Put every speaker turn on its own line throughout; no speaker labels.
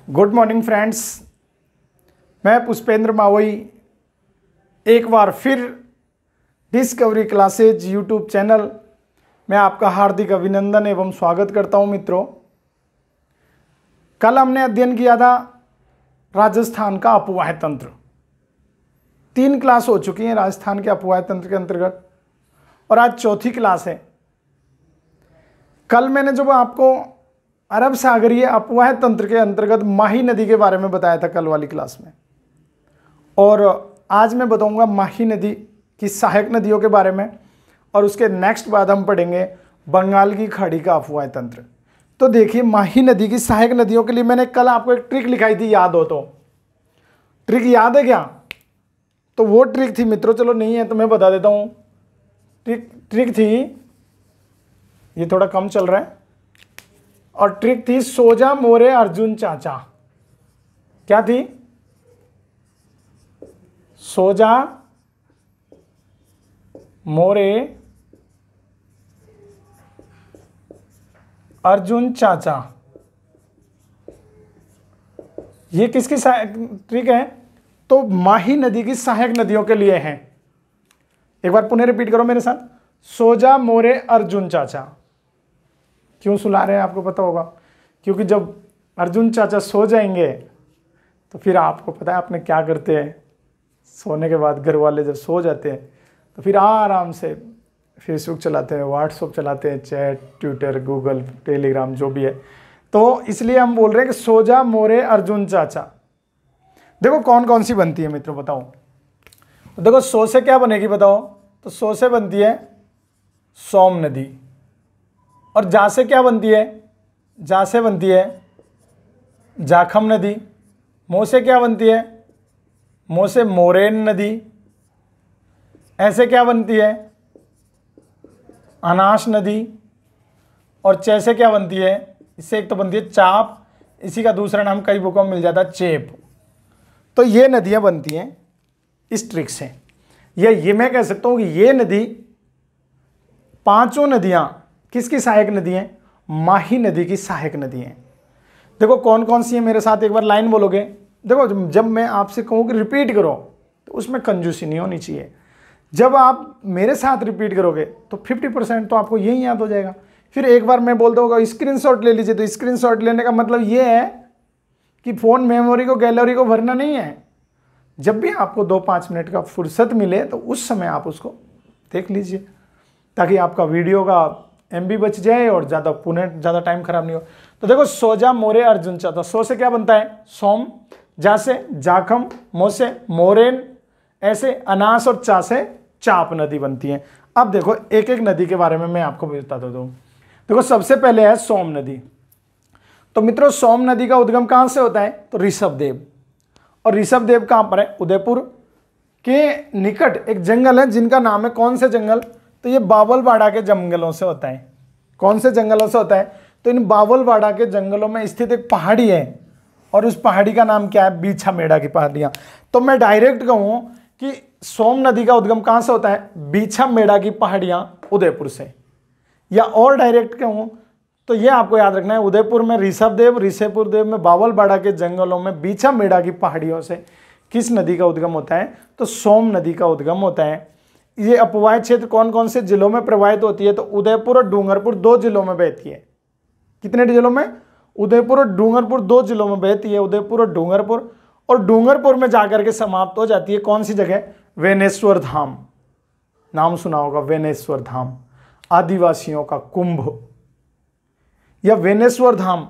Good morning friends, मैं पुष्पेंद्र मावई एक बार फिर डिस्कवरी क्लासेज यूट्यूब चैनल में आपका हार्दिक अभिनंदन एवं स्वागत करता हूं। मित्रों, कल हमने अध्ययन किया था राजस्थान का अपवाह्य तंत्र। 3 क्लास हो चुकी हैं राजस्थान के अपवाह्य तंत्र के अंतर्गत और आज चौथी क्लास है। कल मैंने जब आपको अरब सागरीय अपवाह्य तंत्र के अंतर्गत माही नदी के बारे में बताया था कल वाली क्लास में, और आज मैं बताऊंगा माही नदी की सहायक नदियों के बारे में, और उसके नेक्स्ट बाद हम पढ़ेंगे बंगाल की खाड़ी का अपवाह्य तंत्र। तो देखिए, माही नदी की सहायक नदियों के लिए मैंने कल आपको एक ट्रिक लिखाई थी, याद हो तो? ट्रिक याद है क्या? तो वो ट्रिक थी मित्रों, चलो नहीं है तो मैं बता देता हूँ। ट्रिक थी, ये थोड़ा कम चल रहा है, और ट्रिक थी सोजा मोरे अर्जुन चाचा। क्या थी? सोजा मोरे अर्जुन चाचा। ये किसकी ट्रिक है? तो माही नदी की सहायक नदियों के लिए है। एक बार पुनः रिपीट करो मेरे साथ, सोजा मोरे अर्जुन चाचा। क्यों सुला रहे हैं आपको पता होगा, क्योंकि जब अर्जुन चाचा सो जाएंगे तो फिर आपको पता है आपने क्या करते हैं, सोने के बाद घर वाले जब सो जाते हैं तो फिर आराम से फेसबुक चलाते हैं, व्हाट्सएप चलाते हैं, चैट, ट्विटर, गूगल, टेलीग्राम, जो भी है। तो इसलिए हम बोल रहे हैं कि सोजा मोरे अर्जुन चाचा। देखो कौन कौन सी बनती है मित्रों, बताओ। तो देखो, सो से क्या बनेगी बताओ? तो सो से बनती है सोम नदी, और जा से क्या बनती है? जा से बनती है जाखम नदी। मो से क्या बनती है? मो से मोरेन नदी। ऐसे क्या बनती है? अनाश नदी। और चे से क्या बनती है? इससे एक तो बनती है चाप, इसी का दूसरा नाम कई बुकों में मिल जाता है चेप। तो ये नदियां बनती हैं इस ट्रिक से। ये मैं कह सकता हूं कि ये नदी, पांचों नदियां किसकी सहायक नदी हैं? माही नदी की सहायक नदी हैं। देखो कौन कौन सी है, मेरे साथ एक बार लाइन बोलोगे। देखो, जब मैं आपसे कहूं कि रिपीट करो तो उसमें कंजूसी नहीं होनी चाहिए। जब आप मेरे साथ रिपीट करोगे तो 50% तो आपको यही याद हो जाएगा। फिर एक बार मैं बोलता हूँ स्क्रीनशॉट ले लीजिए, तो स्क्रीनशॉट लेने का मतलब ये है कि फ़ोन मेमोरी को, गैलरी को भरना नहीं है। जब भी आपको 2-5 मिनट का फुर्सत मिले तो उस समय आप उसको देख लीजिए, ताकि आपका वीडियो का MB बच जाए और ज़्यादा टाइम खराब नहीं हो। तो देखो, सोजा मोरे अर्जुन चाचा। सो से क्या बनता है? सोम। जा से जाखम। मो से मोरेन। ऐसे अनास और चा से चाप नदी बनती है। अब देखो, एक एक नदी के बारे में मैं आपको बता देता हूँ। देखो, सबसे पहले है सोम नदी। तो मित्रों, सोम नदी का उद्गम कहाँ से होता है? तो ऋषभदेव। और ऋषभदेव कहाँ पर है? उदयपुर के निकट एक जंगल है जिनका नाम है, कौन से जंगल? तो ये बावलवाड़ा के जंगलों से होता है। कौन से जंगलों से होता है? तो इन बावलवाड़ा के जंगलों में स्थित एक पहाड़ी है, और उस पहाड़ी का नाम क्या है? बीछा मेड़ा की पहाड़ियाँ। तो मैं डायरेक्ट कहूँ कि सोम नदी का उद्गम कहाँ से होता है? बीछा मेड़ा की पहाड़ियाँ उदयपुर से। या और डायरेक्ट कहूँ तो ये आपको याद रखना है, उदयपुर में ऋषभदेव, ऋषिपुरदेव में बावलवाड़ा के जंगलों में बीछा मेड़ा की पहाड़ियों से किस नदी का उद्गम होता है? तो सोम नदी का उद्गम होता है। ये अपवाह्य क्षेत्र कौन कौन से जिलों में प्रवाहित होती है? तो उदयपुर और डूंगरपुर 2 जिलों में बहती है। कितने जिलों में? उदयपुर और डूंगरपुर 2 जिलों में बहती है। उदयपुर और डूंगरपुर में जाकर के समाप्त हो जाती है। कौन सी जगह? वेनेश्वर धाम। नाम सुना होगा, वेनेश्वर धाम, आदिवासियों का कुंभ, या वेनेश्वर धाम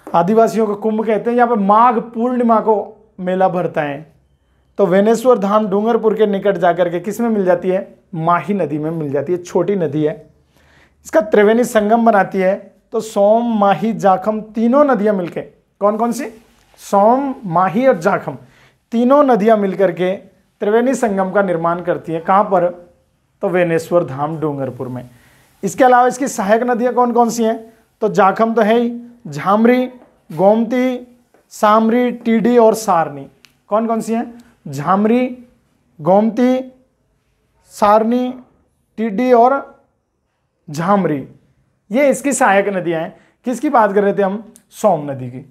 आदिवासियों का कुंभ कहते हैं। यहाँ पर माघ पूर्णिमा को मेला भरता है। तो वेनेश्वर धाम डूंगरपुर के निकट जाकर के किस में मिल जाती है? माही नदी में मिल जाती है। छोटी नदी है, इसका त्रिवेणी संगम बनाती है। तो सोम, माही, जाखम तीनों नदियां मिलकर, कौन कौन सी? सोम, माही और जाखम तीनों नदियां मिलकर के त्रिवेणी संगम का निर्माण करती है। कहां पर? तो वेनेश्वर धाम डूंगरपुर में। इसके अलावा इसकी सहायक नदियां कौन कौन सी हैं? तो जाखम तो है ही, झामरी, गोमती, सामरी, टीडी और सारनी। कौन कौन सी हैं? झामरी, गोमती, सारनी, टिड्डी और झामरी, ये इसकी सहायक नदियां हैं। किसकी बात कर रहे थे हम? सोम नदी की।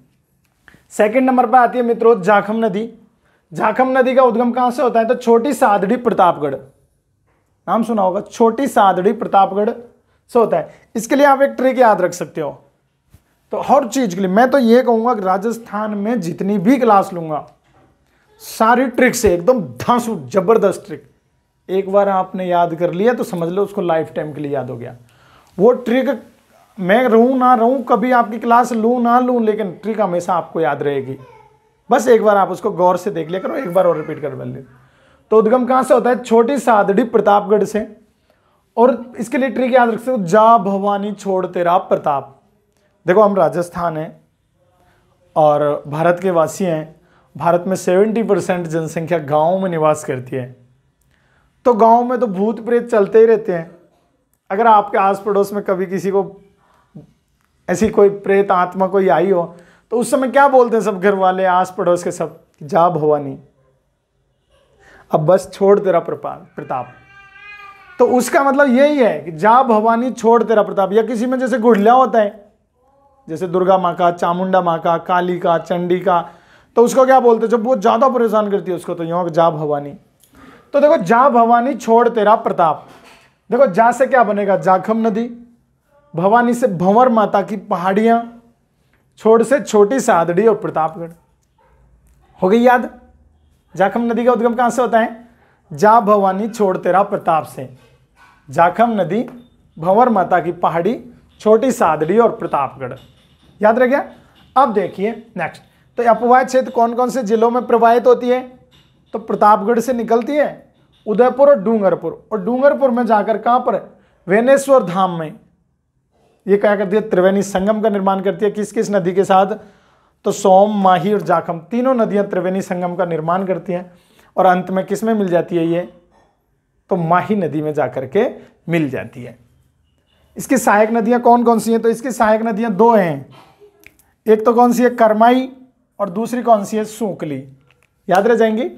सेकंड नंबर पर आती है मित्रों जाखम नदी। जाखम नदी का उद्गम कहां से होता है? तो छोटी सादड़ी प्रतापगढ़, नाम सुना होगा, छोटी सादड़ी प्रतापगढ़ से होता है। इसके लिए आप एक ट्रिक याद रख सकते हो। तो हर चीज के लिए मैं तो ये कहूंगा कि राजस्थान में जितनी भी क्लास लूंगा सारी ट्रिक से एकदम धांसू जबरदस्त ट्रिक, एक बार आपने याद कर लिया तो समझ लो उसको लाइफ टाइम के लिए याद हो गया। वो ट्रिक मैं रहूं ना रहूं, कभी आपकी क्लास लूं ना लूं, लेकिन ट्रिक हमेशा आपको याद रहेगी। बस एक बार आप उसको गौर से देख लिया करो, एक बार और रिपीट कर ले। तो उद्गम कहां से होता है? छोटी सादड़ी प्रतापगढ़ से। और इसके लिए ट्रिक याद रख सकते हो, जा भवानी छोड़ तेरा प्रताप। देखो हम राजस्थान हैं और भारत के वासी हैं। भारत में 70% जनसंख्या गांव में निवास करती है। तो गांव में तो भूत प्रेत चलते ही रहते हैं। अगर आपके आस पड़ोस में कभी किसी को ऐसी कोई प्रेत आत्मा कोई आई हो तो उस समय क्या बोलते हैं सब घर वाले आस पड़ोस के सब? जा भवानी, अब बस छोड़ तेरा प्रताप। तो उसका मतलब यही है कि जा भवानी छोड़ तेरा प्रताप। या किसी में जैसे गुड़लिया होता है, जैसे दुर्गा माँ का, चामुंडा माँ का, काली का, चंडी का, तो उसको क्या बोलते हैं जब वो ज्यादा परेशान करती है उसको? तो यूं जा भवानी। तो देखो जा भवानी छोड़ तेरा प्रताप। देखो जा से क्या बनेगा? जाखम नदी, भवानी से भंवर माता की पहाड़ियां, छोड़ से छोटी सादड़ी और प्रतापगढ़। हो गई याद? जाखम नदी का उद्गम कहां से होता है? जा भवानी छोड़ तेरा प्रताप से। जाखम नदी, भंवर माता की पहाड़ी, छोटी सादड़ी और प्रतापगढ़। याद रह गया? अब देखिए नेक्स्ट, तो अपवाह क्षेत्र कौन कौन से जिलों में प्रवाहित होती है? तो प्रतापगढ़ से निकलती है, उदयपुर और डूंगरपुर। और डूंगरपुर में जाकर कहां पर? वेनेश्वर धाम में ये क्या करती है? त्रिवेणी संगम का निर्माण करती है। किस किस नदी के साथ? तो सोम, माही और जाखम, तीनों नदियां त्रिवेणी संगम का निर्माण करती हैं। और अंत में किस में मिल जाती है ये? तो माही नदी में जाकर के मिल जाती है। इसकी सहायक नदियां कौन कौन सी हैं? तो इसकी सहायक नदियां दो हैं, एक तो कौन सी है? करमाई, और दूसरी कौन सी है? सूकली। याद रह जाएंगी,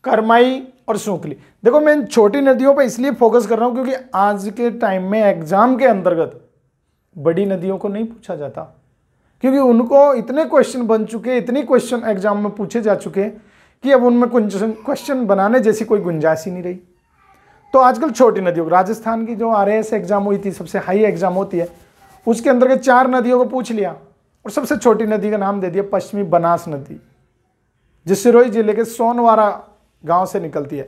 करमाई और सूकली। देखो मैं इन छोटी नदियों पर इसलिए फोकस कर रहा हूं क्योंकि आज के टाइम में एग्जाम के अंतर्गत बड़ी नदियों को नहीं पूछा जाता, क्योंकि उनको इतने क्वेश्चन बन चुके, इतनी क्वेश्चन एग्जाम में पूछे जा चुके कि अब उनमें क्वेश्चन बनाने जैसी कोई गुंजाइश ही नहीं रही। तो आजकल छोटी नदियों, राजस्थान की जो RAS एग्जाम हुई थी, सबसे हाई एग्जाम होती है, उसके अंदर के 4 नदियों को पूछ लिया और सबसे छोटी नदी का नाम दे दिया पश्चिमी बनास नदी, जो सिरोही जिले के सोनवारा गांव से निकलती है,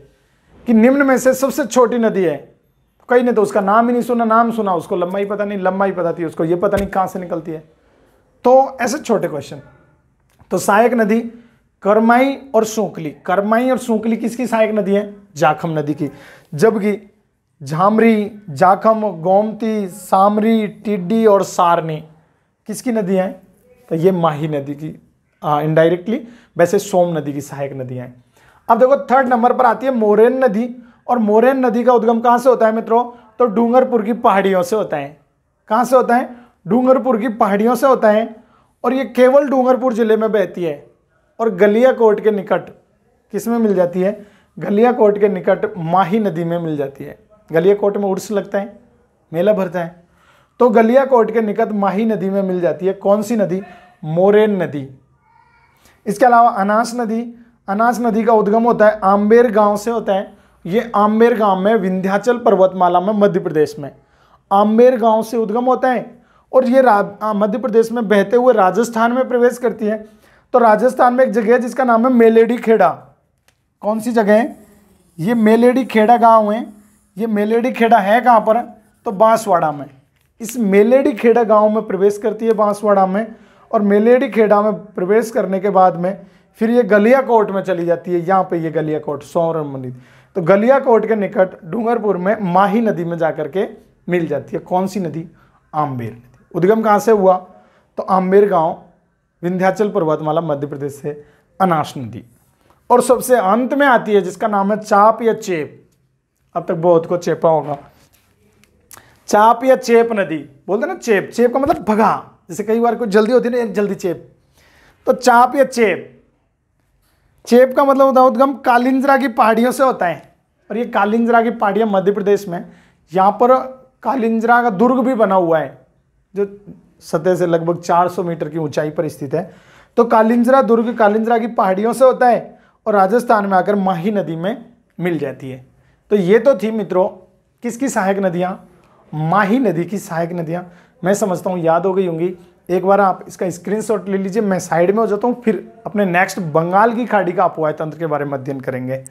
कि निम्न में से सबसे छोटी नदी है। कई ने तो उसका नाम ही नहीं सुना, नाम सुना उसको लंबाई पता नहीं, लंबाई पता थी उसको ये पता नहीं कहां से निकलती है। तो ऐसे छोटे क्वेश्चन। तो सहायक नदी करमाई और सूकली। करमाई और सूकली किसकी सहायक नदी है? जाखम नदी की। जबकि झामरी, जाखम, गोमती, सामरी, टिड्डी और सारनी किसकी नदी है? तो ये माही नदी की, इनडायरेक्टली वैसे सोम नदी की सहायक नदियां हैं। अब देखो थर्ड नंबर पर आती है मोरेन नदी। और मोरेन नदी का उद्गम कहां से होता है मित्रों? तो डूंगरपुर की पहाड़ियों से होता है। कहां से होता है? डूंगरपुर की पहाड़ियों से होता है। और ये केवल डूंगरपुर जिले में बहती है और गलियाकोट के निकट किस में मिल जाती है? गलियाकोट के निकट माही नदी में मिल जाती है। गलियाकोट में उर्स लगता है, मेला भरता है, तो गलियाकोट के निकट माही नदी में मिल जाती है। कौन सी नदी? मोरेन नदी। इसके अलावा अनास नदी। अनास नदी का उद्गम होता है आम्बेर गांव से होता है। ये आम्बेर गांव में विंध्याचल पर्वतमाला में मध्य प्रदेश में आम्बेर गांव से उद्गम होता है और ये मध्य प्रदेश में बहते हुए राजस्थान में प्रवेश करती है। तो राजस्थान में एक जगह है जिसका नाम है मेलेडी खेड़ा। कौन सी जगह है? ये मेलेडी खेड़ा गांव है। ये मेलेडी खेड़ा है कहाँ पर? तो बांसवाड़ा में। इस मेलेडी खेड़ा गांव में प्रवेश करती है बांसवाड़ा में, और मेलेडी खेड़ा में प्रवेश करने के बाद में फिर ये गलियाकोट में चली जाती है। यहाँ पे ये गलियाकोट सोरम नदी, तो गलियाकोट के निकट डूंगरपुर में माही नदी में जाकर के मिल जाती है। कौन सी नदी? आम्बेर नदी। उद्गम कहाँ से हुआ? तो आम्बेर गांव, विंध्याचल पर्वतमाला, मध्य प्रदेश से अनास नदी। और सबसे अंत में आती है जिसका नाम है चाप या चेप। अब तक बहुत को चेपा होगा। चाप या चेप नदी बोलते ना, चेप, चेप का मतलब भगा, जैसे कई बार कोई जल्दी होती है ना, जल्दी चेप। तो चाप या चेप, चेप का मतलब होता है उद्गम कालिंजरा की पहाड़ियों से होता है। और ये कालिंजरा की पहाड़ियां मध्य प्रदेश में, यहाँ पर कालिंजरा का दुर्ग भी बना हुआ है जो सतह से लगभग 400 मीटर की ऊंचाई पर स्थित है। तो कालिंजरा दुर्ग कालिंजरा की पहाड़ियों से होता है और राजस्थान में आकर माही नदी में मिल जाती है। तो ये तो थी मित्रों किसकी सहायक नदियाँ, माही नदी की सहायक नदियाँ। मैं समझता हूँ याद हो गई होंगी। एक बार आप इसका स्क्रीनशॉट ले लीजिए, मैं साइड में हो जाता हूँ, फिर अपने नेक्स्ट बंगाल की खाड़ी का अपवाय तंत्र के बारे में अध्ययन करेंगे।